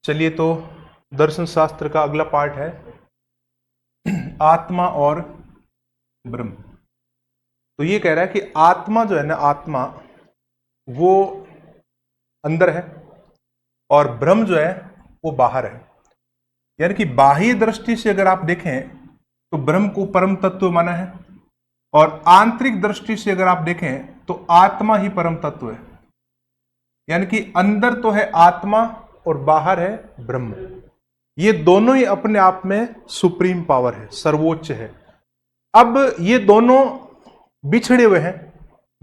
चलिए, तो दर्शन शास्त्र का अगला पार्ट है आत्मा और ब्रह्म। तो ये कह रहा है कि आत्मा जो है ना, आत्मा वो अंदर है और ब्रह्म जो है वो बाहर है। यानी कि बाह्य दृष्टि से अगर आप देखें तो ब्रह्म को परम तत्व माना है, और आंतरिक दृष्टि से अगर आप देखें तो आत्मा ही परम तत्व है। यानी कि अंदर तो है आत्मा और बाहर है ब्रह्म। ये दोनों ही अपने आप में सुप्रीम पावर है, सर्वोच्च है। अब ये दोनों बिछड़े हुए हैं,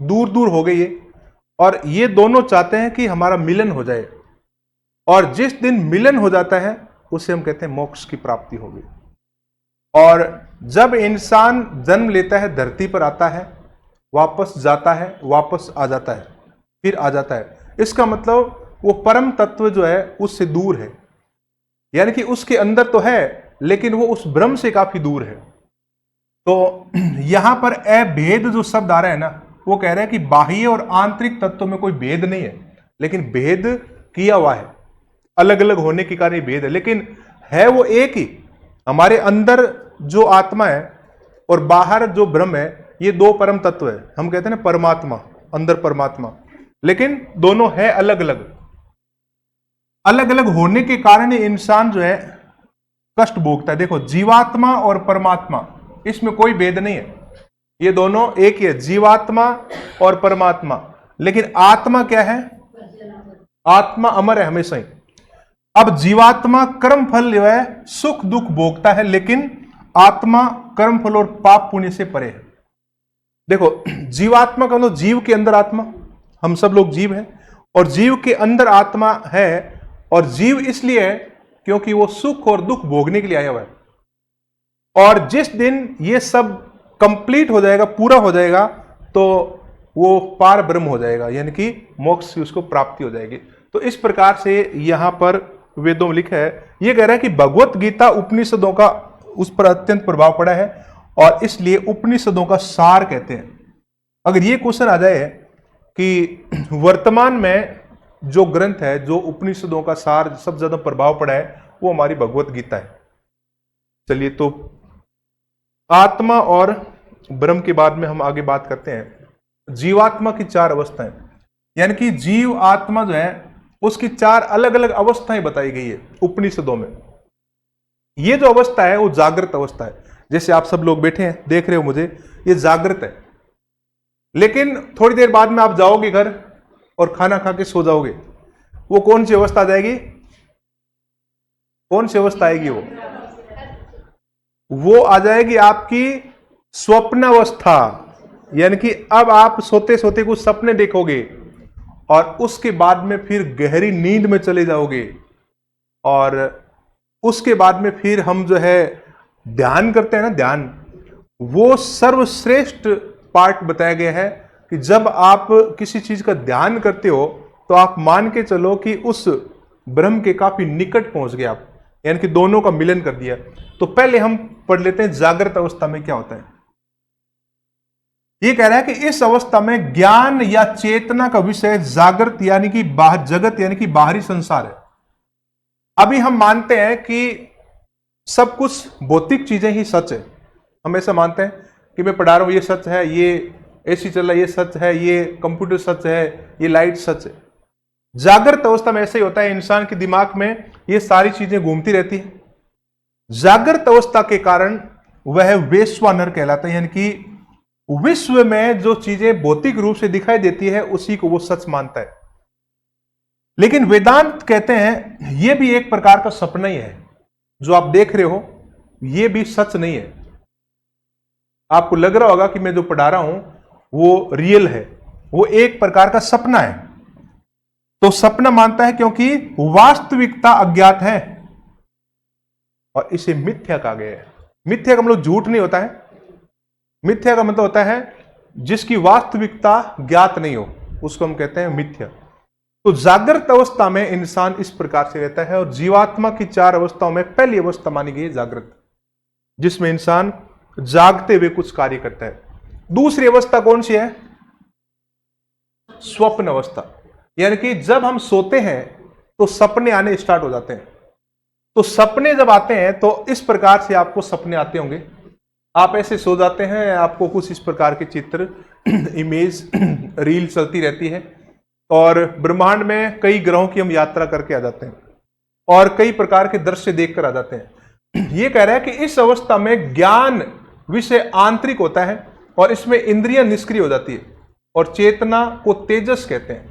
दूर दूर हो गए ये, और ये दोनों चाहते हैं कि हमारा मिलन हो जाए, और जिस दिन मिलन हो जाता है उसे हम कहते हैं मोक्ष की प्राप्ति होगी। और जब इंसान जन्म लेता है, धरती पर आता है, वापस जाता है, वापस आ जाता है, फिर आ जाता है, इसका मतलब वो परम तत्व जो है उससे दूर है। यानी कि उसके अंदर तो है लेकिन वो उस ब्रह्म से काफी दूर है। तो यहां पर अभेद जो शब्द आ रहा है ना, वो कह रहा है कि बाह्य और आंतरिक तत्व में कोई भेद नहीं है, लेकिन भेद किया हुआ है, अलग अलग होने के कारण भेद है, लेकिन है वो एक ही। हमारे अंदर जो आत्मा है और बाहर जो ब्रह्म है, ये दो परम तत्व है। हम कहते हैं ना परमात्मा, अंदर परमात्मा, लेकिन दोनों है अलग अलग। अलग अलग होने के कारण इंसान जो है कष्ट भोगता है। देखो, जीवात्मा और परमात्मा, इसमें कोई भेद नहीं है, ये दोनों एक ही है, जीवात्मा और परमात्मा। लेकिन आत्मा क्या है? आत्मा अमर है हमेशा ही। अब जीवात्मा कर्म फल जो है सुख दुख भोगता है, लेकिन आत्मा कर्म फल और पाप पुण्य से परे है। देखो, जीवात्मा का मतलब जीव के अंदर आत्मा, हम सब लोग जीव हैं, और जीव के अंदर आत्मा है, और जीव इसलिए है क्योंकि वो सुख और दुख भोगने के लिए आया हुआ है। और जिस दिन ये सब कंप्लीट हो जाएगा, पूरा हो जाएगा, तो वो पार ब्रह्म हो जाएगा, यानी कि मोक्ष की उसको प्राप्ति हो जाएगी। तो इस प्रकार से यहां पर वेदों में लिखा है, ये कह रहा है कि भगवत गीता उपनिषदों का उस पर अत्यंत प्रभाव पड़ा है, और इसलिए उपनिषदों का सार कहते हैं। अगर ये क्वेश्चन आ जाए कि वर्तमान में जो ग्रंथ है, जो उपनिषदों का सार सबसे ज्यादा प्रभाव पड़ा है, वो हमारी भगवत गीता है। चलिए, तो आत्मा और ब्रह्म के बाद में हम आगे बात करते हैं जीवात्मा की चार अवस्थाएं। यानी कि जीव आत्मा जो है उसकी चार अलग अलग अवस्थाएं बताई गई है उपनिषदों में। ये जो अवस्था है वो जागृत अवस्था है। जैसे आप सब लोग बैठे हैं, देख रहे हो मुझे, ये जागृत है। लेकिन थोड़ी देर बाद में आप जाओगे घर और खाना खा के सो जाओगे, वो कौन सी अवस्था आ जाएगी? कौन सी अवस्था आएगी? वो आ जाएगी आपकी स्वप्न अवस्था। यानी कि अब आप सोते सोते कुछ सपने देखोगे, और उसके बाद में फिर गहरी नींद में चले जाओगे, और उसके बाद में फिर हम जो है ध्यान करते हैं ना, ध्यान, वो सर्वश्रेष्ठ पार्ट बताया गया है कि जब आप किसी चीज का ध्यान करते हो तो आप मान के चलो कि उस ब्रह्म के काफी निकट पहुंच गए आप, यानी कि दोनों का मिलन कर दिया। तो पहले हम पढ़ लेते हैं जागृत अवस्था में क्या होता है। ये कह रहा है कि इस अवस्था में ज्ञान या चेतना का विषय जागृत यानी कि बाहर जगत, यानी कि बाहरी संसार है। अभी हम मानते हैं कि सब कुछ भौतिक चीजें ही सच है। हम ऐसा मानते हैं कि मैं पढ़ा रहा हूं, ये सच है, ये एसी चल रहा है, ये सच है, ये कंप्यूटर सच है, ये लाइट सच है। जागृत अवस्था में ऐसे ही होता है, इंसान के दिमाग में ये सारी चीजें घूमती रहती है। जागृत अवस्था के कारण वह वैश्वानर कहलाता है, यानी कि विश्व में जो चीजें भौतिक रूप से दिखाई देती है उसी को वो सच मानता है। लेकिन वेदांत कहते हैं यह भी एक प्रकार का सपना ही है। जो आप देख रहे हो यह भी सच नहीं है। आपको लग रहा होगा कि मैं जो पढ़ा रहा हूं वो रियल है, वो एक प्रकार का सपना है। तो सपना मानता है क्योंकि वास्तविकता अज्ञात है, और इसे मिथ्या कहा गया है। मिथ्या का मतलब झूठ नहीं होता है, मिथ्या का मतलब होता है जिसकी वास्तविकता ज्ञात नहीं हो, उसको हम कहते हैं मिथ्या। तो जागृत अवस्था में इंसान इस प्रकार से रहता है, और जीवात्मा की चार अवस्थाओं में पहली अवस्था मानी गई है जागृत, जिसमें इंसान जागते हुए कुछ कार्य करता है। दूसरी अवस्था कौन सी है? स्वप्न अवस्था। यानी कि जब हम सोते हैं तो सपने आने स्टार्ट हो जाते हैं। तो सपने जब आते हैं तो इस प्रकार से आपको सपने आते होंगे, आप ऐसे सो जाते हैं, आपको कुछ इस प्रकार के चित्र इमेज रील चलती रहती है, और ब्रह्मांड में कई ग्रहों की हम यात्रा करके आ जाते हैं और कई प्रकार के दृश्य देखकर आ जाते हैं। ये कह रहा है कि इस अवस्था में ज्ञान विषय आंतरिक होता है और इसमें इंद्रियां निष्क्रिय हो जाती है और चेतना को तेजस कहते हैं।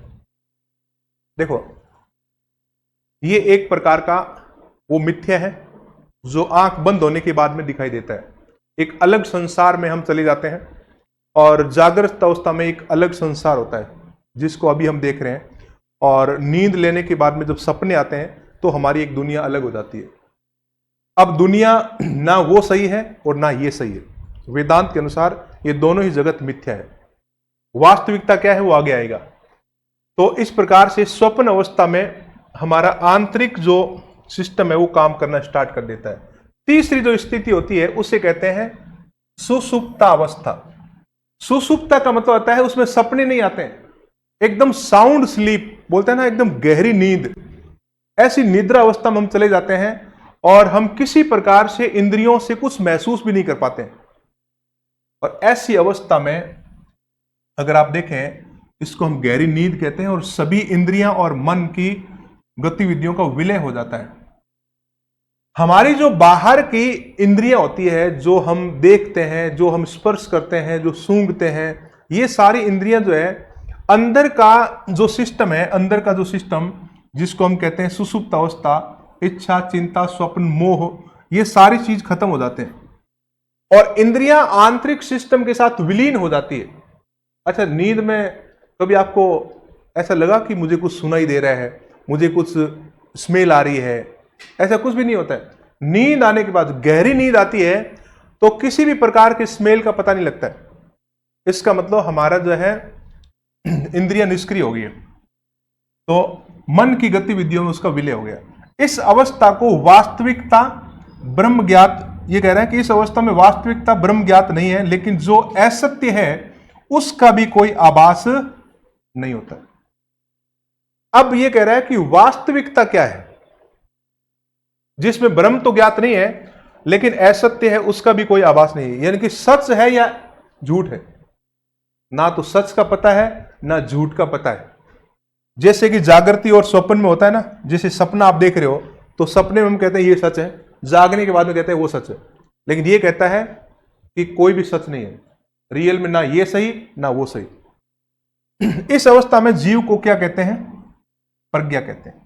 देखो, ये एक प्रकार का वो मिथ्या है जो आंख बंद होने के बाद में दिखाई देता है। एक अलग संसार में हम चले जाते हैं और जागृत अवस्था में एक अलग संसार होता है जिसको अभी हम देख रहे हैं, और नींद लेने के बाद में जब सपने आते हैं तो हमारी एक दुनिया अलग हो जाती है। अब दुनिया ना वो सही है और ना ये सही है। वेदांत के अनुसार ये दोनों ही जगत मिथ्या है। वास्तविकता क्या है वो आगे आएगा। तो इस प्रकार से स्वप्न अवस्था में हमारा आंतरिक जो सिस्टम है वो काम करना स्टार्ट कर देता है। तीसरी जो स्थिति होती है उसे कहते हैं सुषुप्ता अवस्था। सुषुप्ता का मतलब होता है उसमें सपने नहीं आते हैं, एकदम साउंड स्लीप बोलते हैं ना, एकदम गहरी नींद। ऐसी निद्रा अवस्था में हम चले जाते हैं और हम किसी प्रकार से इंद्रियों से कुछ महसूस भी नहीं कर पाते हैं। और ऐसी अवस्था में अगर आप देखें, इसको हम गहरी नींद कहते हैं और सभी इंद्रियां और मन की गतिविधियों का विलय हो जाता है। हमारी जो बाहर की इंद्रियां होती है, जो हम देखते हैं, जो हम स्पर्श करते हैं, जो सूंघते हैं, ये सारी इंद्रियां जो है, अंदर का जो सिस्टम है, अंदर का जो सिस्टम जिसको हम कहते हैं सुषुप्त अवस्था, इच्छा, चिंता, स्वप्न, मोह, ये सारी चीज खत्म हो जाते हैं और इंद्रियां आंतरिक सिस्टम के साथ विलीन हो जाती है। अच्छा, नींद में कभी आपको ऐसा लगा कि मुझे कुछ सुनाई दे रहा है, मुझे कुछ स्मेल आ रही है? ऐसा कुछ भी नहीं होता है। नींद आने के बाद, गहरी नींद आती है तो किसी भी प्रकार के स्मेल का पता नहीं लगता है। इसका मतलब हमारा जो है इंद्रियां निष्क्रिय हो गई है, तो मन की गतिविधियों में उसका विलय हो गया। इस अवस्था को वास्तविकता ब्रह्म ज्ञात, ये कह रहा है कि इस अवस्था में वास्तविकता ब्रह्म ज्ञात नहीं है, लेकिन जो असत्य है उसका भी कोई आभास नहीं होता। अब ये कह रहा है कि वास्तविकता क्या है, जिसमें ब्रह्म तो ज्ञात नहीं है लेकिन असत्य है, उसका भी कोई आभास नहीं है। यानी कि सच है या झूठ है, ना तो सच का पता है ना झूठ का पता है। जैसे कि जागृति और स्वप्न में होता है ना, जैसे सपना आप देख रहे हो तो सपने में हम कहते हैं ये सच है, जागने के बाद में कहते हैं वो सच है, लेकिन ये कहता है कि कोई भी सच नहीं है, रियल में ना ये सही ना वो सही। इस अवस्था में जीव को क्या कहते हैं? प्रज्ञा कहते हैं।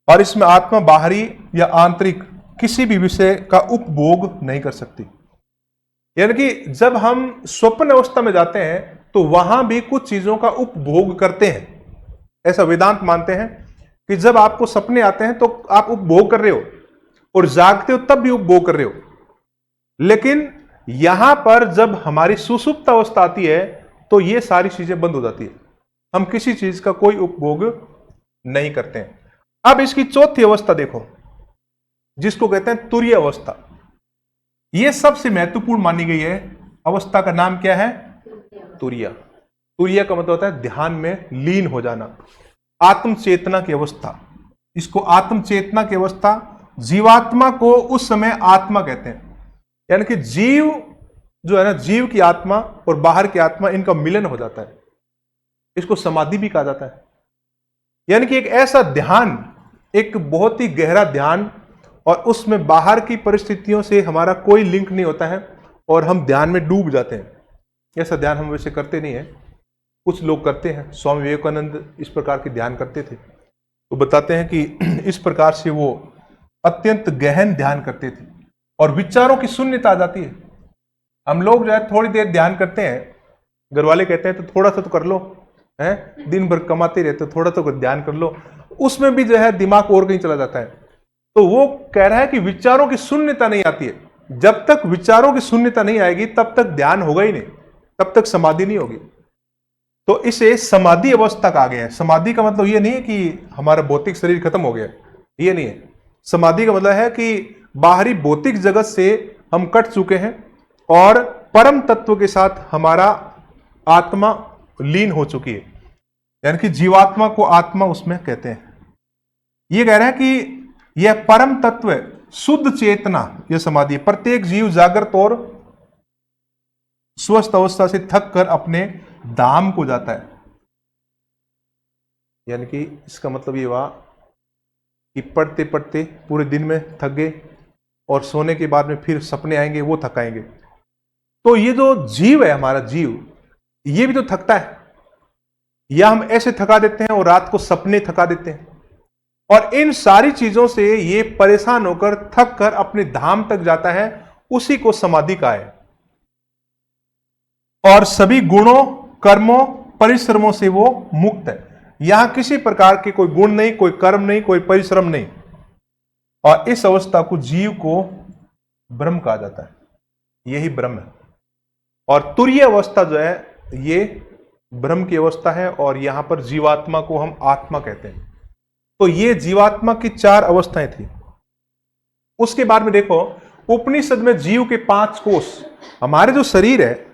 और इसमें आत्मा बाहरी या आंतरिक किसी भी विषय का उपभोग नहीं कर सकती। यानी कि जब हम स्वप्न अवस्था में जाते हैं तो वहां भी कुछ चीजों का उपभोग करते हैं। ऐसा वेदांत मानते हैं कि जब आपको सपने आते हैं तो आप उपभोग कर रहे हो और जागते हो तब भी उपभोग कर रहे हो, लेकिन यहां पर जब हमारी सुषुप्त अवस्था आती है तो ये सारी चीजें बंद हो जाती है, हम किसी चीज का कोई उपभोग नहीं करते हैं। अब इसकी चौथी अवस्था देखो, जिसको कहते हैं तुरीय अवस्था। यह सबसे महत्वपूर्ण मानी गई है। अवस्था का नाम क्या है? तुरीय। तुरीय का मतलब होता है ध्यान में लीन हो जाना, आत्म चेतना की अवस्था। इसको आत्म चेतना की अवस्था, जीवात्मा को उस समय आत्मा कहते हैं। यानी कि जीव जो है ना, जीव की आत्मा और बाहर की आत्मा, इनका मिलन हो जाता है। इसको समाधि भी कहा जाता है। यानी कि एक ऐसा ध्यान, एक बहुत ही गहरा ध्यान, और उसमें बाहर की परिस्थितियों से हमारा कोई लिंक नहीं होता है और हम ध्यान में डूब जाते हैं। ऐसा ध्यान हम वैसे करते नहीं है, कुछ लोग करते हैं। स्वामी विवेकानंद इस प्रकार के ध्यान करते थे, तो बताते हैं कि इस प्रकार से वो अत्यंत गहन ध्यान करते थे और विचारों की शून्यता आ जाती है। हम लोग जो है थोड़ी देर ध्यान करते हैं, घर वाले कहते हैं तो थोड़ा सा तो कर लो, है दिन भर कमाते रहते हो, थोड़ा तो ध्यान कर लो, उसमें भी जो है दिमाग और कहीं चला जाता है। तो वो कह रहा है कि विचारों की शून्यता नहीं आती है। जब तक विचारों की शून्यता नहीं आएगी तब तक ध्यान होगा ही नहीं, तब तक समाधि नहीं होगी। तो इसे समाधि अवस्था कहा गया है। समाधि का मतलब ये नहीं है कि हमारा भौतिक शरीर खत्म हो गया, ये नहीं है। समाधि का मतलब है कि बाहरी भौतिक जगत से हम कट चुके हैं और परम तत्व के साथ हमारा आत्मा लीन हो चुकी है। यानी कि जीवात्मा को आत्मा उसमें कहते हैं। ये कह रहा है कि यह परम तत्व शुद्ध चेतना, यह समाधि है। प्रत्येक जीव जागृत और स्वस्थ अवस्था से थक कर अपने धाम को जाता है। यानी कि इसका मतलब ये हुआ कि पढ़ते पढ़ते पूरे दिन में थक गए और सोने के बाद में फिर सपने आएंगे, वो थकाएंगे। तो ये जो जीव है, हमारा जीव, ये भी तो थकता है। या हम ऐसे थका देते हैं और रात को सपने थका देते हैं, और इन सारी चीजों से ये परेशान होकर थक कर अपने धाम तक जाता है, उसी को समाधि कहा है। और सभी गुणों, कर्मों, परिश्रमों से वो मुक्त है। यहां किसी प्रकार के कोई गुण नहीं, कोई कर्म नहीं, कोई परिश्रम नहीं, और इस अवस्था को जीव को ब्रह्म कहा जाता है। यही ब्रह्म है। और तुरीय अवस्था जो है ये ब्रह्म की अवस्था है, और यहां पर जीवात्मा को हम आत्मा कहते हैं। तो ये जीवात्मा की 4 अवस्थाएं थी। उसके बाद में देखो, उपनिषद में जीव के 5 कोष, हमारे जो शरीर है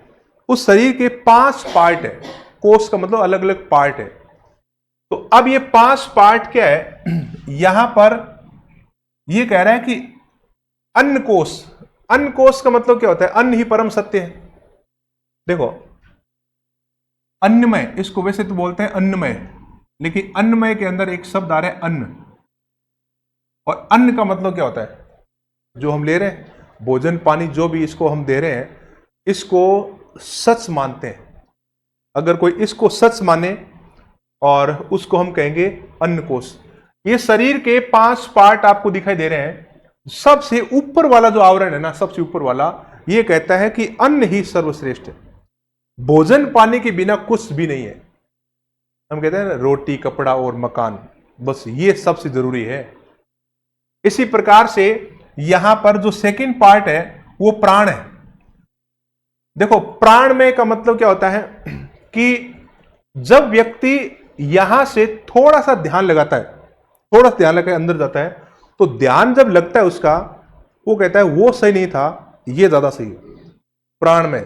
उस शरीर के 5 पार्ट है। कोष का मतलब अलग अलग पार्ट है। तो अब ये 5 पार्ट क्या है, यहां पर ये कह रहा है कि अन्न कोष। अन्न कोष का मतलब क्या होता है? अन्न ही परम सत्य है। देखो, अन्नमय, इसको वैसे तो बोलते हैं अन्नमय, लेकिन अन्नमय के अंदर एक शब्द आ रहा है अन्न। और अन्न का मतलब क्या होता है? जो हम ले रहे हैं, भोजन पानी जो भी इसको हम दे रहे हैं, इसको सच मानते हैं। अगर कोई इसको सच माने और उसको हम कहेंगे अन्न कोष। ये शरीर के 5 पार्ट आपको दिखाई दे रहे हैं। सबसे ऊपर वाला जो आवरण है ना, सबसे ऊपर वाला, ये कहता है कि अन्न ही सर्वश्रेष्ठ है। भोजन पानी के बिना कुछ भी नहीं है। हम कहते हैं ना, रोटी, कपड़ा और मकान, बस ये सबसे जरूरी है। इसी प्रकार से यहां पर जो सेकंड पार्ट है वो प्राण है। देखो, प्राण में का मतलब क्या होता है कि जब व्यक्ति यहां से थोड़ा सा ध्यान लगाता है, थोड़ा सा ध्यान लगा अंदर जाता है, तो ध्यान जब लगता है उसका, वो कहता है वो सही नहीं था, ये ज्यादा सही है। प्राण में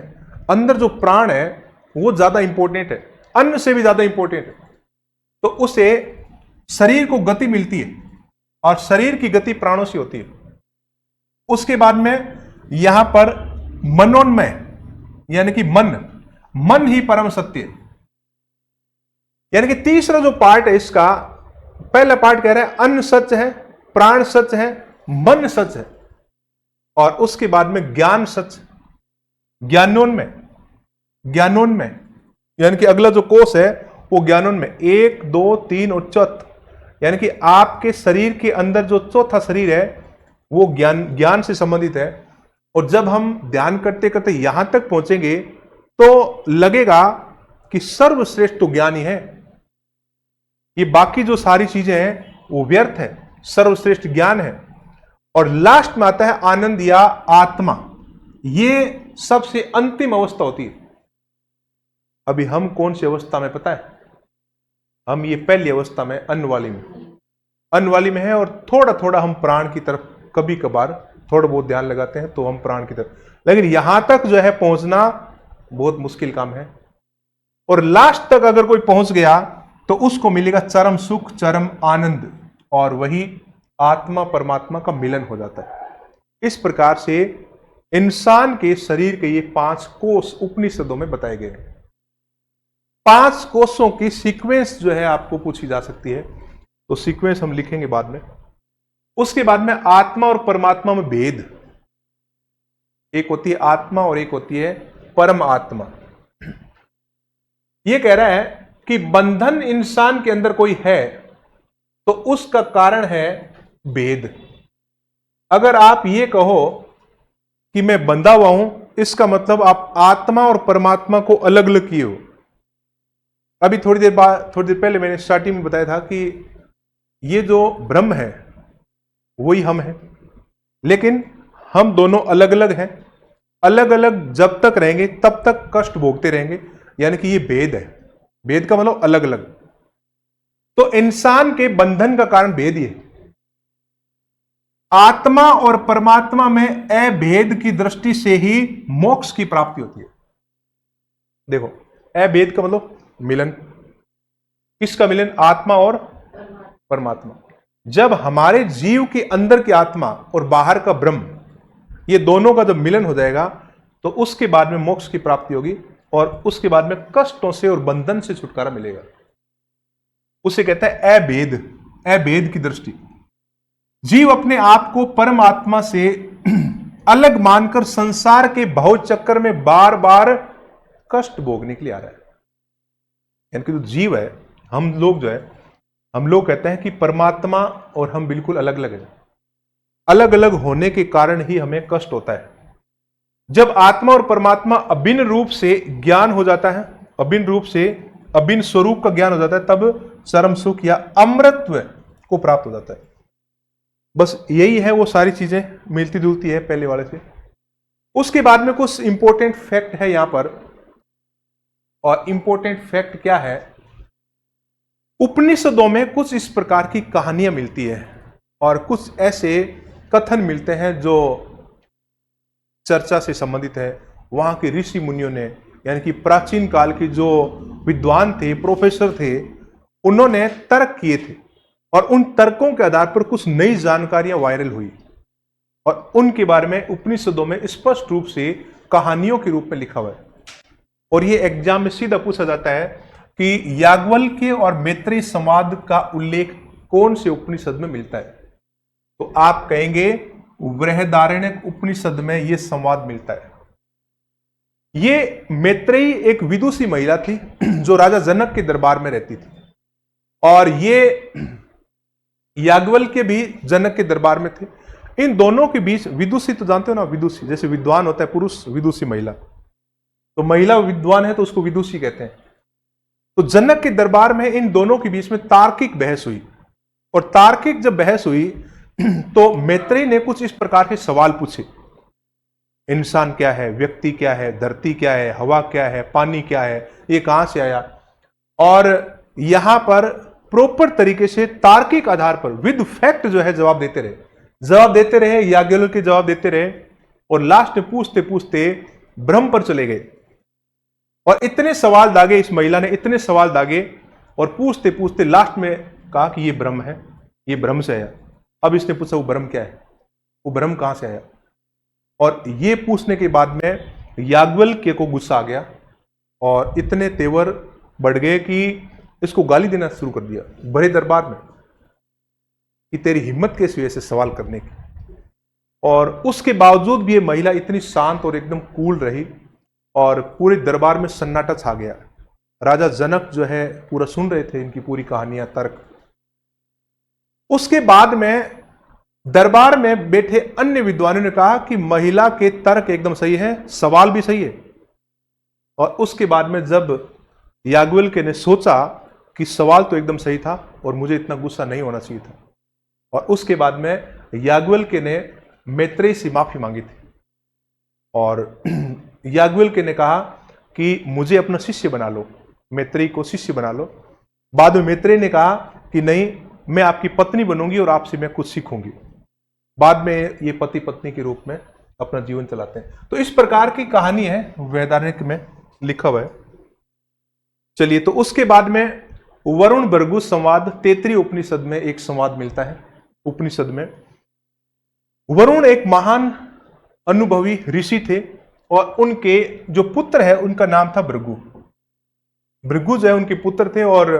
अंदर जो प्राण है वो ज्यादा इंपॉर्टेंट है, अन्न से भी ज्यादा इंपॉर्टेंट है। तो उसे शरीर को गति मिलती है, और शरीर की गति प्राणों से होती है। उसके बाद में यहां पर मनोन्मय, यानी कि मन ही परम सत्य है। यानी कि तीसरा जो पार्ट है इसका, पहला पार्ट कह रहा है अन्न सच है, प्राण सच है, मन सच है, और उसके बाद में ज्ञान सच, ज्ञानोन्मय। यानी कि अगला जो कोष है वो ज्ञानोन्मय, 1, 2, 3 और चौथा, यानी कि आपके शरीर के अंदर जो चौथा शरीर है वो ज्ञान से संबंधित है। और जब हम ध्यान करते करते यहां तक पहुंचेंगे तो लगेगा कि सर्वश्रेष्ठ तो ज्ञान ही है, ये बाकी जो सारी चीजें हैं वो व्यर्थ है, सर्वश्रेष्ठ ज्ञान है। और लास्ट में आता है आनंद या आत्मा, ये सबसे अंतिम अवस्था होती है। अभी हम कौन सी अवस्था में पता है? हम ये पहली अवस्था में अन्न वाली में है, और थोड़ा थोड़ा हम प्राण की तरफ कभी कभार थोड़ा बहुत ध्यान लगाते हैं तो हम प्राण की तरफ, लेकिन यहां तक जो है पहुंचना बहुत मुश्किल काम है। और लास्ट तक अगर कोई पहुंच गया तो उसको मिलेगा चरम सुख, चरम आनंद, और वही आत्मा परमात्मा का मिलन हो जाता है। इस प्रकार से इंसान के शरीर के ये 5 कोष उपनिषदों में बताए गए हैं। 5 कोषों की सीक्वेंस जो है आपको पूछी जा सकती है, तो सीक्वेंस हम लिखेंगे बाद में। उसके बाद में आत्मा और परमात्मा में भेद, एक होती है आत्मा और एक होती है परम आत्मा। यह कह रहा है कि बंधन इंसान के अंदर कोई है तो उसका कारण है भेद। अगर आप ये कहो कि मैं बंधा हुआ हूं, इसका मतलब आप आत्मा और परमात्मा को अलग अलग किए हो। अभी थोड़ी देर पहले मैंने स्टार्टिंग में बताया था कि ये जो ब्रह्म है वही हम हैं, लेकिन हम दोनों अलग अलग हैं। अलग अलग जब तक रहेंगे तब तक कष्ट भोगते रहेंगे, यानी कि ये भेद है। भेद का मतलब अलग अलग। तो इंसान के बंधन का कारण भेद ही है। आत्मा और परमात्मा में अभेद की दृष्टि से ही मोक्ष की प्राप्ति होती है। देखो, अभेद का मतलब मिलन। किसका मिलन? आत्मा और परमात्मा। जब हमारे जीव के अंदर की आत्मा और बाहर का ब्रह्म, ये दोनों का जब मिलन हो जाएगा तो उसके बाद में मोक्ष की प्राप्ति होगी और उसके बाद में कष्टों से और बंधन से छुटकारा मिलेगा। उसे कहता है अभेद, अभेद की दृष्टि। जीव अपने आप को परमात्मा से अलग मानकर संसार के भव चक्कर में बार बार कष्ट भोगने के लिए आ रहा है। यानी कि जो जीव है, हम लोग कहते हैं कि परमात्मा और हम बिल्कुल अलग अलग हैं। अलग अलग होने के कारण ही हमें कष्ट होता है। जब आत्मा और परमात्मा अभिन्न रूप से ज्ञान हो जाता है, अभिन्न रूप से अभिन्न स्वरूप का ज्ञान हो जाता है, तब चरम सुख या अमृतत्व को प्राप्त हो जाता है। बस यही है, वो सारी चीजें मिलती जुलती है पहले वाले से। उसके बाद में कुछ इंपॉर्टेंट फैक्ट है यहां पर, और इंपॉर्टेंट फैक्ट क्या है, उपनिषदों में कुछ इस प्रकार की कहानियां मिलती है और कुछ ऐसे कथन मिलते हैं जो चर्चा से संबंधित है। वहां के ऋषि मुनियों ने, यानी कि प्राचीन काल के जो विद्वान थे, प्रोफेसर थे, उन्होंने तर्क किए थे और उन तर्कों के आधार पर कुछ नई जानकारियां वायरल हुई और उनके बारे में उपनिषदों में स्पष्ट रूप से कहानियों के रूप में लिखा हुआ है। और ये एग्जाम में सीधा पूछा जाता है कि याज्ञवल्क्य और मैत्रेयी संवाद का उल्लेख कौन से उपनिषद में मिलता है, तो आप कहेंगे बृहदारण्यक उपनिषद में यह संवाद मिलता है। ये मैत्रेयी एक विदुषी महिला थी जो राजा जनक के दरबार में रहती थी, और ये याज्ञवल्क्य भी जनक के दरबार में थे। इन दोनों के बीच, विदुषी तो जानते हो ना, विदुषी जैसे विद्वान होता है पुरुष, विदुषी महिला, तो महिला विद्वान है तो उसको विदुषी कहते हैं। तो जनक के दरबार में इन दोनों के बीच में तार्किक बहस हुई, और तार्किक जब बहस हुई तो मैत्रेयी ने कुछ इस प्रकार के सवाल पूछे, इंसान क्या है, व्यक्ति क्या है, धरती क्या है, हवा क्या है, पानी क्या है, ये कहां से आया। और यहां पर प्रॉपर तरीके से तार्किक आधार पर विद फैक्ट जो है जवाब देते रहे, याज्ञवल्क्य जवाब देते रहे, और लास्ट में पूछते पूछते ब्रह्म पर चले गए। और इतने सवाल दागे इस महिला ने, इतने सवाल दागे, और पूछते पूछते लास्ट में कहा कि ये ब्रह्म है, ये ब्रह्म से आया। अब इसने पूछा वो ब्रह्म क्या है, वो ब्रह्म कहां से आया। और ये पूछने के बाद में याज्ञवल्क्य को गुस्सा आ गया और इतने तेवर बढ़ गए कि इसको गाली देना शुरू कर दिया बड़े दरबार में कि तेरी हिम्मत कैसी वैसे सवाल करने की। और उसके बावजूद भी ये महिला इतनी शांत और एकदम कूल रही और पूरे दरबार में सन्नाटा छा गया। राजा जनक जो है पूरा सुन रहे थे इनकी पूरी कहानियां, तर्क। उसके बाद में दरबार में बैठे अन्य विद्वानों ने कहा कि महिला के तर्क एकदम सही है, सवाल भी सही है। और उसके बाद में जब याज्ञवल्क्य ने सोचा कि सवाल तो एकदम सही था और मुझे इतना गुस्सा नहीं होना चाहिए था, और उसके बाद में याज्ञवल्क्य ने मैत्रेयी से माफी मांगी थी, और याज्ञवल्क्य ने कहा कि मुझे अपना शिष्य बना लो, मैत्रेयी को शिष्य बना लो। बाद में मैत्रेयी ने कहा कि नहीं, मैं आपकी पत्नी बनूंगी और आपसे मैं कुछ सीखूंगी। बाद में ये पति पत्नी के रूप में अपना जीवन चलाते हैं। तो इस प्रकार की कहानी है, वैदारण्यक में लिखा हुआ है। चलिए, तो उसके बाद में वरुण भृगु संवाद तैत्तिरीय उपनिषद में एक संवाद मिलता है। उपनिषद में वरुण एक महान अनुभवी ऋषि थे और उनके जो पुत्र है उनका नाम था भृगु। भृगु जो है उनके पुत्र थे। और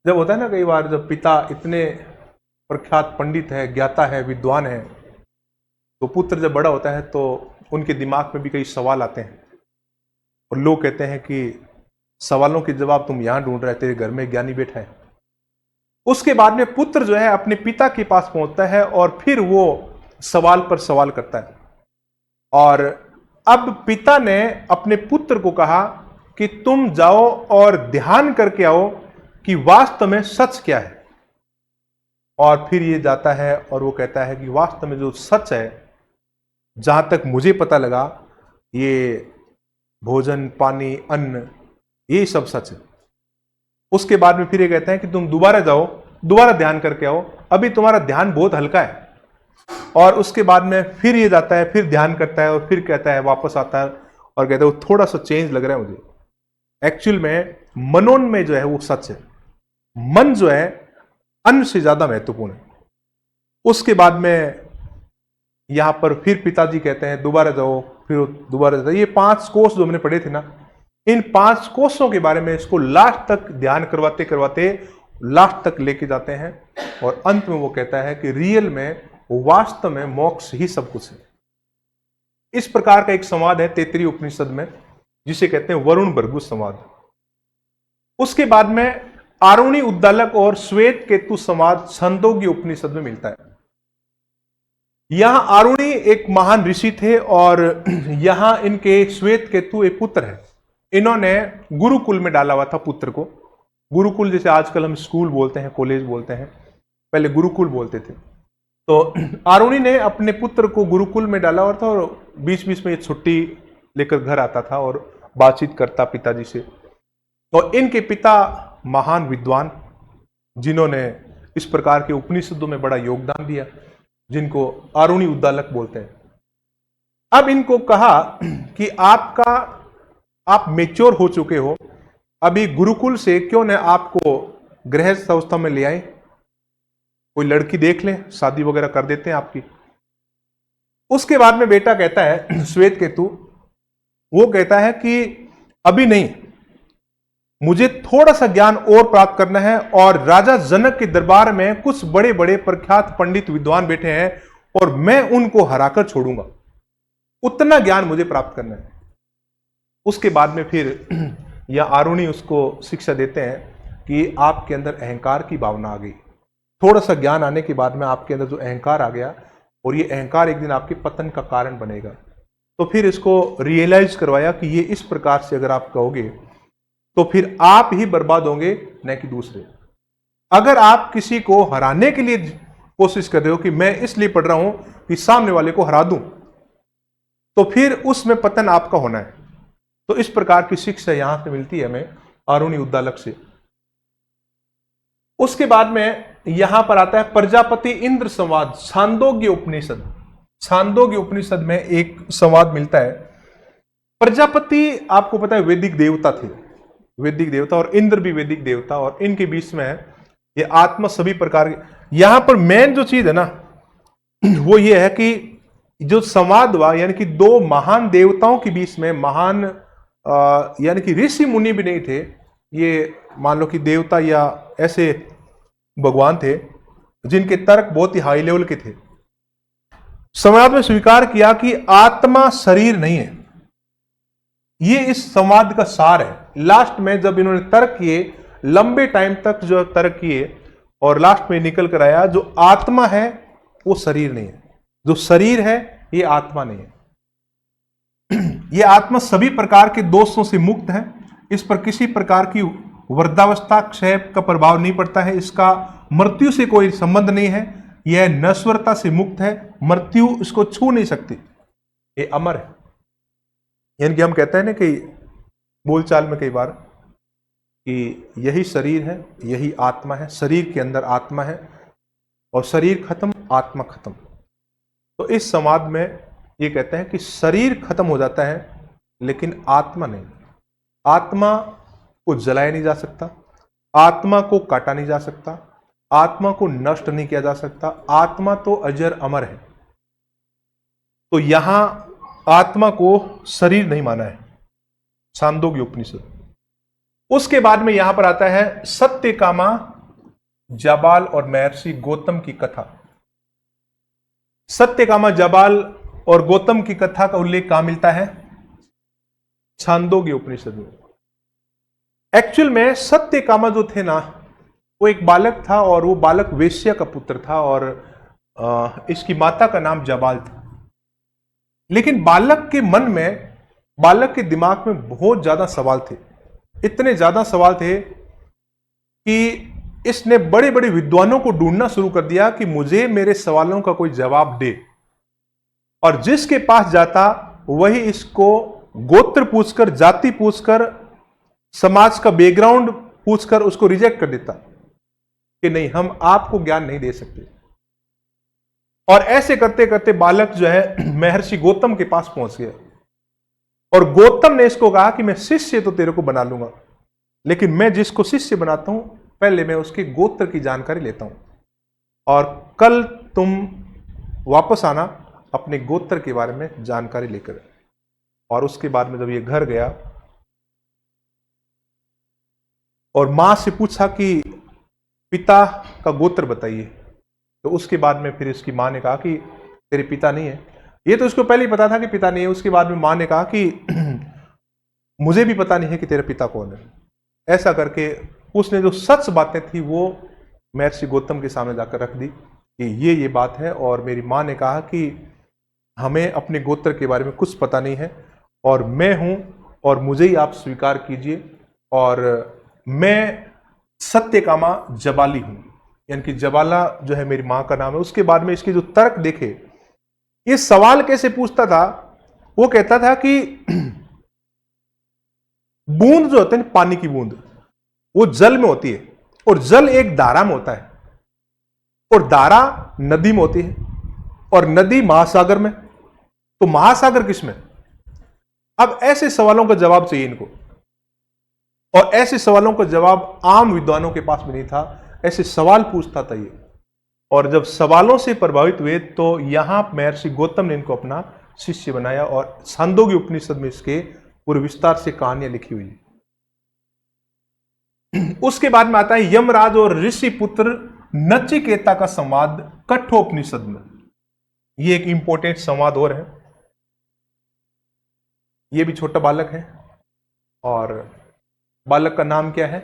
जब होता है ना, कई बार जब पिता इतने प्रख्यात पंडित है, ज्ञाता है, विद्वान है, तो पुत्र जब बड़ा होता है तो उनके दिमाग में भी कई सवाल आते हैं और लोग कहते हैं कि सवालों के जवाब तुम यहां ढूंढ रहे, तेरे घर में ज्ञानी बैठा है। उसके बाद में पुत्र जो है अपने पिता के पास पहुंचता है और फिर वो सवाल पर सवाल करता है। और अब पिता ने अपने पुत्र को कहा कि तुम जाओ और ध्यान करके आओ कि वास्तव में सच क्या है। और फिर ये जाता है और वो कहता है कि वास्तव में जो सच है, जहां तक मुझे पता लगा, ये भोजन, पानी, अन्न, ये सब सच है। उसके बाद में फिर ये कहते हैं कि तुम दोबारा जाओ, दोबारा ध्यान करके आओ, अभी तुम्हारा ध्यान बहुत हल्का है। और उसके बाद में फिर ये जाता है, फिर ध्यान करता है और फिर कहता है, वापस आता है और कहता है वो थोड़ा सा चेंज लग रहा है मुझे। एक्चुअल में मनोन में जो है वो सच है। मन जो है अन्न से ज्यादा महत्वपूर्ण है। उसके बाद में यहां पर फिर पिताजी कहते हैं दोबारा जाओ, फिर दोबारा जाओ। ये 5 कोष जो हमने पढ़े थे ना, इन 5 कोषों के बारे में इसको लास्ट तक ध्यान करवाते करवाते लास्ट तक लेके जाते हैं, और अंत में वो कहता है कि रियल में, वास्तव में मोक्ष ही सब कुछ है। इस प्रकार का एक संवाद है तैत्तिरीय उपनिषद में, जिसे कहते हैं वरुण भृगु संवाद। उसके बाद में आरुणि उद्दालक और श्वेत केतु संवाद छांदोग्य उपनिषद में मिलता है। यहां आरुणि एक महान ऋषि थे और यहां इनके श्वेत केतु एक पुत्र है। इन्होंने गुरुकुल में डाला हुआ था पुत्र को। गुरुकुल जैसे आजकल हम स्कूल बोलते हैं, कॉलेज बोलते हैं, पहले गुरुकुल बोलते थे। तो आरुणि ने अपने पुत्र को गुरुकुल में डाला हुआ था और बीच बीच में ये छुट्टी लेकर घर आता था और बातचीत करता पिताजी से। तो इनके पिता महान विद्वान, जिन्होंने इस प्रकार के उपनिषदों में बड़ा योगदान दिया, जिनको आरुणि उद्दालक बोलते हैं। अब इनको कहा कि आप मेच्योर हो चुके हो, अभी गुरुकुल से क्यों न आपको गृहस्थ अवस्था में ले आए, कोई लड़की देख ले, शादी वगैरह कर देते हैं आपकी। उसके बाद में बेटा कहता है, श्वेत केतु वो कहता है कि अभी नहीं, मुझे थोड़ा सा ज्ञान और प्राप्त करना है, और राजा जनक के दरबार में कुछ बड़े बड़े प्रख्यात पंडित विद्वान बैठे हैं और मैं उनको हराकर छोड़ूंगा, उतना ज्ञान मुझे प्राप्त करना है। उसके बाद में फिर या आरुणि उसको शिक्षा देते हैं कि आपके अंदर अहंकार की भावना आ गई। थोड़ा सा ज्ञान आने के बाद में आपके अंदर जो अहंकार आ गया, और ये अहंकार एक दिन आपके पतन का कारण बनेगा। तो फिर इसको रियलाइज करवाया कि ये इस प्रकार से अगर आप कहोगे तो फिर आप ही बर्बाद होंगे, न कि दूसरे। अगर आप किसी को हराने के लिए कोशिश कर रहे हो कि मैं इसलिए पढ़ रहा हूं कि सामने वाले को हरा दूं, तो फिर उसमें पतन आपका होना है। तो इस प्रकार की शिक्षा यहां से मिलती है हमें आरुणि उद्दालक से। उसके बाद में यहां पर आता है प्रजापति इंद्र संवाद, छांदोग्य उपनिषद। छांदोग्य उपनिषद में एक संवाद मिलता है। प्रजापति आपको पता है वैदिक देवता थे, वैदिक देवता, और इंद्र भी वैदिक देवता, और इनके बीच में है ये आत्मा सभी प्रकार के। यहां पर मेन जो चीज है ना, वो ये है कि जो संवाद हुआ, यानी कि 2 महान देवताओं के बीच में, महान यानी कि ऋषि मुनि भी नहीं थे, ये मान लो कि देवता या ऐसे भगवान थे जिनके तर्क बहुत ही हाई लेवल के थे। संवाद में स्वीकार किया कि आत्मा शरीर नहीं है। ये इस संवाद का सार है। लास्ट में जब इन्होंने तर्क किए, लंबे टाइम तक जो तर्क किए, और लास्ट में निकल कर आया जो आत्मा है वो शरीर नहीं है, जो शरीर है ये आत्मा नहीं है। ये आत्मा सभी प्रकार के दोषों से मुक्त है। इस पर किसी प्रकार की वृद्धावस्था, क्षय का प्रभाव नहीं पड़ता है, इसका मृत्यु से कोई संबंध नहीं है, यह नश्वरता से मुक्त है, मृत्यु इसको छू नहीं सकती, ये अमर है। यानी कि हम कहते हैं ना कि बोलचाल में कई बार कि यही शरीर है, यही आत्मा है, शरीर के अंदर आत्मा है, और शरीर खत्म आत्मा खत्म। तो इस संवाद में ये कहते हैं कि शरीर खत्म हो जाता है लेकिन आत्मा नहीं। आत्मा को जलाया नहीं जा सकता, आत्मा को काटा नहीं जा सकता, आत्मा को नष्ट नहीं किया जा सकता, आत्मा तो अजर अमर है। तो यहां आत्मा को शरीर नहीं माना है, छांदोग्य उपनिषद। उसके बाद में यहां पर आता है सत्यकामा, जाबाल और महर्षि गौतम की कथा। सत्यकामा, जाबाल और गौतम की कथा का उल्लेख कहां मिलता है? छांदोग्य उपनिषद में। एक्चुअल में सत्यकामा जो थे ना, वो एक बालक था, और वो बालक वेश्या का पुत्र था, और इसकी माता का नाम जाबाल था। लेकिन बालक के मन में, बालक के दिमाग में बहुत ज्यादा सवाल थे। इतने ज्यादा सवाल थे कि इसने बड़े बड़े विद्वानों को ढूंढना शुरू कर दिया कि मुझे मेरे सवालों का कोई जवाब दे, और जिसके पास जाता वही इसको गोत्र पूछकर, जाति पूछकर, समाज का बैकग्राउंड पूछकर उसको रिजेक्ट कर देता कि नहीं, हम आपको ज्ञान नहीं दे सकते। और ऐसे करते करते बालक जो है महर्षि गौतम के पास पहुंच गया, और गौतम ने इसको कहा कि मैं शिष्य तो तेरे को बना लूंगा, लेकिन मैं जिसको शिष्य बनाता हूं पहले मैं उसके गोत्र की जानकारी लेता हूं और कल तुम वापस आना अपने गोत्र के बारे में जानकारी लेकर। और उसके बाद में जब ये घर गया और मां से पूछा कि पिता का गोत्र बताइए, तो उसके बाद में फिर इसकी मां ने कहा कि तेरे पिता नहीं है। ये तो उसको पहले ही पता था कि पिता नहीं है। उसके बाद में मां ने कहा कि मुझे भी पता नहीं है कि तेरा पिता कौन है। ऐसा करके उसने जो सच बातें थी वो महर्षि गौतम के सामने जाकर रख दी कि ये बात है, और मेरी मां ने कहा कि हमें अपने गोत्र के बारे में कुछ पता नहीं है और मैं हूं और मुझे ही आप स्वीकार कीजिए, और मैं सत्यकामा जबाली हूं, यानी कि जबाला जो है मेरी मां का नाम है। उसके बाद में इसकी जो तर्क देखे, ये सवाल कैसे पूछता था, वो कहता था कि बूंद जो होते हैं पानी की बूंद, वो जल में होती है और जल एक धारा में होता है और धारा नदी में होती है और नदी महासागर में, तो महासागर किस में? अब ऐसे सवालों का जवाब चाहिए इनको, और ऐसे सवालों का जवाब आम विद्वानों के पास भी नहीं था। ऐसे सवाल पूछता था ये, और जब सवालों से प्रभावित हुए तो यहां महर्षि गौतम ने इनको अपना शिष्य बनाया और छांदोग्य उपनिषद में इसके पूरे विस्तार से कहानियां लिखी हुई है। उसके बाद में आता है यमराज और ऋषि पुत्र नचिकेता का संवाद कठोपनिषद में। ये एक इंपॉर्टेंट संवाद और है। ये भी छोटा बालक है और बालक का नाम क्या है?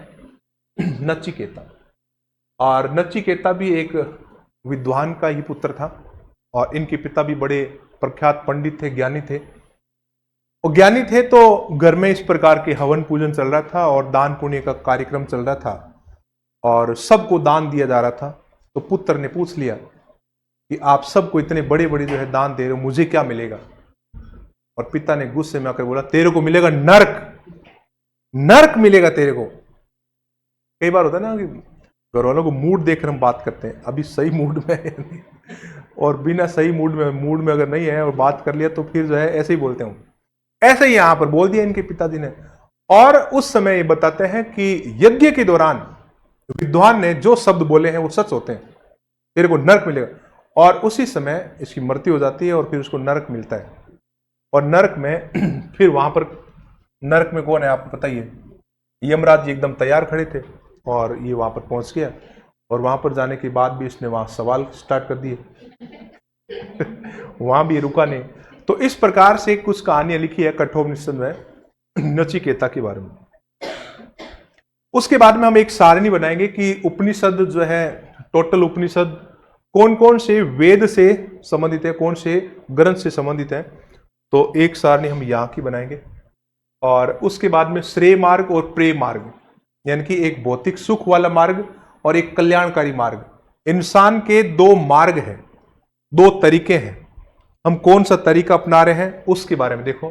नचिकेता। और नचिकेता भी एक विद्वान का ही पुत्र था और इनके पिता भी बड़े प्रख्यात पंडित थे, ज्ञानी थे। वो ज्ञानी थे तो घर में इस प्रकार के हवन पूजन चल रहा था और दान पुण्य का कार्यक्रम चल रहा था और सबको दान दिया जा रहा था। तो पुत्र ने पूछ लिया कि आप सबको इतने बड़े बड़े जो है दान दे रहे हो, मुझे क्या मिलेगा? और पिता ने गुस्से में आकर बोला, तेरे को मिलेगा नरक, नरक मिलेगा तेरे को। कई बार होता है ना कि घर वालों को मूड देखकर हम बात करते हैं, अभी सही मूड में है और बिना सही मूड में अगर नहीं है और बात कर लिया तो फिर जो है ऐसे ही बोलते हूं। ऐसे ही यहां पर बोल दिया इनके पिताजी ने। और उस समय ये बताते हैं कि यज्ञ के दौरान विद्वान ने जो शब्द बोले हैं वो सच होते हैं, तेरे को नरक मिलेगा। और उसी समय इसकी मृत्यु हो जाती है और फिर उसको नरक मिलता है। और नरक में फिर वहां पर नरक में कौन है आपको पता ही है, यमराज जी एकदम तैयार खड़े थे और ये वहां पर पहुंच गया। और वहां पर जाने के बाद भी इसने वहां सवाल स्टार्ट कर दिए वहां भी रुका नहीं। तो इस प्रकार से कुछ कहानियां लिखी है कठोपनिषद में नचिकेता के बारे में। उसके बाद में हम एक सारणी बनाएंगे कि उपनिषद जो है, टोटल उपनिषद कौन कौन से वेद से संबंधित है, कौन से ग्रंथ से संबंधित है। तो एक सारणी हम यहां की बनाएंगे। और उसके बाद में श्रेय मार्ग और प्रेय मार्ग, यानी कि एक भौतिक सुख वाला मार्ग और एक कल्याणकारी मार्ग। इंसान के दो मार्ग हैं, दो तरीके हैं, हम कौन सा तरीका अपना रहे हैं उसके बारे में देखो।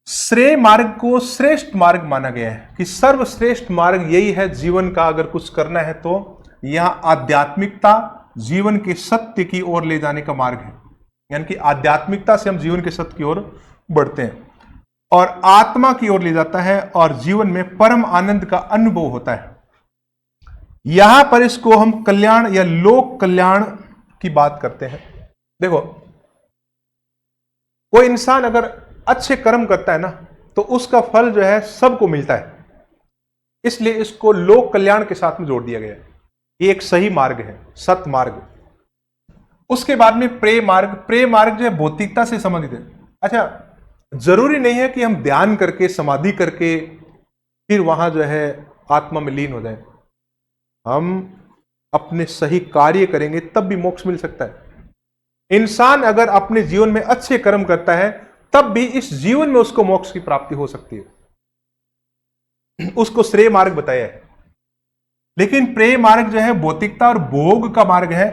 श्रेय मार्ग को श्रेष्ठ मार्ग माना गया है कि सर्वश्रेष्ठ मार्ग यही है जीवन का। अगर कुछ करना है तो यहां आध्यात्मिकता जीवन के सत्य की ओर ले जाने का मार्ग है, यानी कि आध्यात्मिकता से हम जीवन के सत्य की ओर बढ़ते हैं और आत्मा की ओर ले जाता है और जीवन में परम आनंद का अनुभव होता है। यहां पर इसको हम कल्याण या लोक कल्याण की बात करते हैं। देखो, कोई इंसान अगर अच्छे कर्म करता है ना तो उसका फल जो है सबको मिलता है, इसलिए इसको लोक कल्याण के साथ में जोड़ दिया गया है। ये एक सही मार्ग है, सत मार्ग। उसके बाद में प्रेय मार्ग। प्रेय मार्ग जो है भौतिकता से संबंधित है। अच्छा, जरूरी नहीं है कि हम ध्यान करके समाधि करके फिर वहां जो है आत्मा में लीन हो जाए। हम अपने सही कार्य करेंगे तब भी मोक्ष मिल सकता है। इंसान अगर अपने जीवन में अच्छे कर्म करता है तब भी इस जीवन में उसको मोक्ष की प्राप्ति हो सकती है, उसको श्रेय मार्ग बताया है। लेकिन प्रेय मार्ग जो है भौतिकता और भोग का मार्ग है,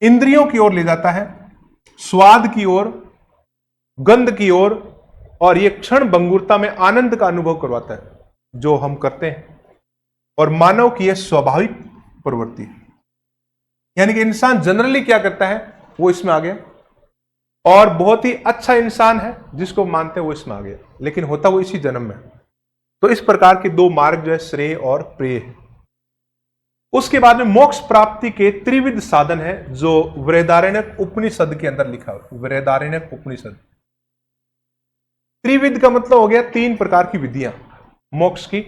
इंद्रियों की ओर ले जाता है, स्वाद की ओर, गंध की ओर, और यह क्षण भंगुरता में आनंद का अनुभव करवाता है जो हम करते हैं। और मानव की यह स्वाभाविक प्रवृत्ति है, यानी कि इंसान जनरली क्या करता है वो इसमें आ गया, और बहुत ही अच्छा इंसान है जिसको मानते हैं वो इसमें आ गया, लेकिन होता वो इसी जन्म में। तो इस प्रकार के दो मार्ग जो है श्रेय और प्रेय है। उसके बाद में मोक्ष प्राप्ति के त्रिविध साधन है जो बृहदारण्यक उपनिषद के अंदर लिखा हुआ। बृहदारण्यक उपनिषद, त्रिविध का मतलब हो गया 3 प्रकार की विधियां मोक्ष की।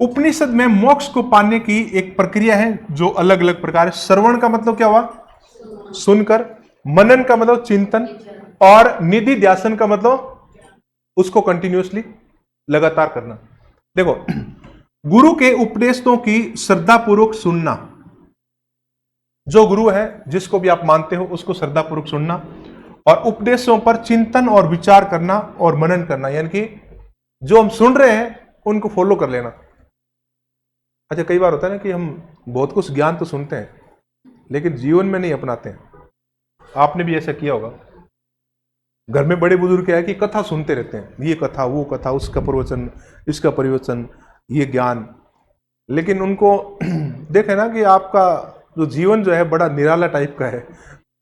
उपनिषद में मोक्ष को पाने की एक प्रक्रिया है जो अलग अलग प्रकार है। श्रवण का मतलब क्या हुआ? सुनकर। मनन का मतलब चिंतन। और निधि ध्यासन का मतलब उसको कंटिन्यूअसली लगातार करना। देखो, गुरु के उपदेशों की श्रद्धा पूर्वक सुनना, जो गुरु है जिसको भी आप मानते हो उसको श्रद्धा पूर्वक सुनना, और उपदेशों पर चिंतन और विचार करना और मनन करना, यानी कि जो हम सुन रहे हैं उनको फॉलो कर लेना। अच्छा, कई बार होता है ना कि हम बहुत कुछ ज्ञान तो सुनते हैं लेकिन जीवन में नहीं अपनाते हैं। आपने भी ऐसा किया होगा। घर में बड़े बुजुर्ग क्या है कि कथा सुनते रहते हैं, ये कथा वो कथा, उसका प्रवचन इसका प्रवचन, ये ज्ञान, लेकिन उनको देखे ना कि आपका जो जीवन जो है बड़ा निराला टाइप का है।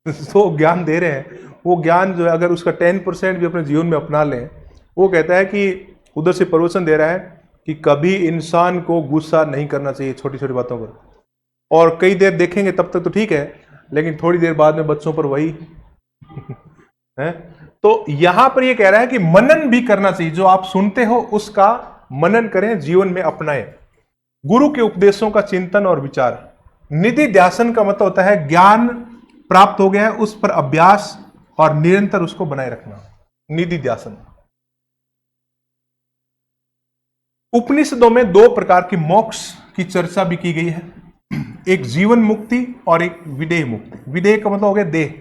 तो ज्ञान दे रहे हैं, वो ज्ञान जो है अगर उसका 10% भी अपने जीवन में अपना लें, वो कहता है कि उधर से प्रवचन दे रहा है कि कभी इंसान को गुस्सा नहीं करना चाहिए छोटी छोटी बातों पर, और कई देर देखेंगे तब तक तो ठीक है, लेकिन थोड़ी देर बाद में बच्चों पर वही है। तो यहां पर ये कह रहा है कि मनन भी करना चाहिए, जो आप सुनते हो उसका मनन करें, जीवन में अपनाएं। गुरु के उपदेशों का चिंतन और विचार। निधि ध्यासन का मतलब होता है ज्ञान प्राप्त हो गया है उस पर अभ्यास और निरंतर उसको बनाए रखना, निधि ध्यासन। उपनिषदों में 2 प्रकार की मोक्ष की चर्चा भी की गई है, एक जीवन मुक्ति और एक विदेह मुक्ति। विदेह का मतलब हो गया देह,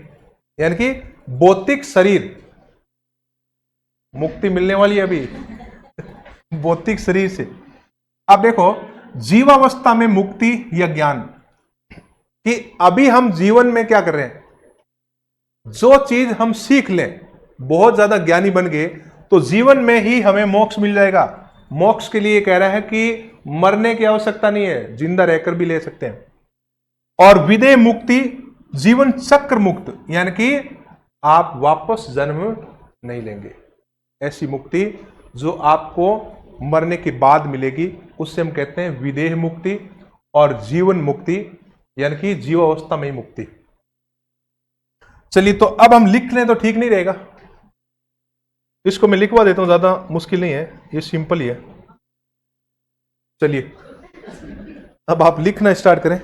यानी कि भौतिक शरीर, मुक्ति मिलने वाली है अभी भौतिक शरीर से। अब देखो, जीवावस्था में मुक्ति या ज्ञान, कि अभी हम जीवन में क्या कर रहे हैं, जो चीज हम सीख लें, बहुत ज्यादा ज्ञानी बन गए तो जीवन में ही हमें मोक्ष मिल जाएगा। मोक्ष के लिए कह रहा है कि मरने की आवश्यकता नहीं है, जिंदा रहकर भी ले सकते हैं। और विदेह मुक्ति, जीवन चक्र मुक्त, यानी कि आप वापस जन्म नहीं लेंगे, ऐसी मुक्ति जो आपको मरने के बाद मिलेगी, उससे हम कहते हैं विदेह मुक्ति। और जीवन मुक्ति यानी कि जीवावस्था में ही मुक्ति। चलिए, तो अब हम लिख लें तो ठीक नहीं रहेगा, इसको मैं लिखवा देता हूं, ज्यादा मुश्किल नहीं है, ये सिंपल ही है। चलिए, अब आप लिखना स्टार्ट करें।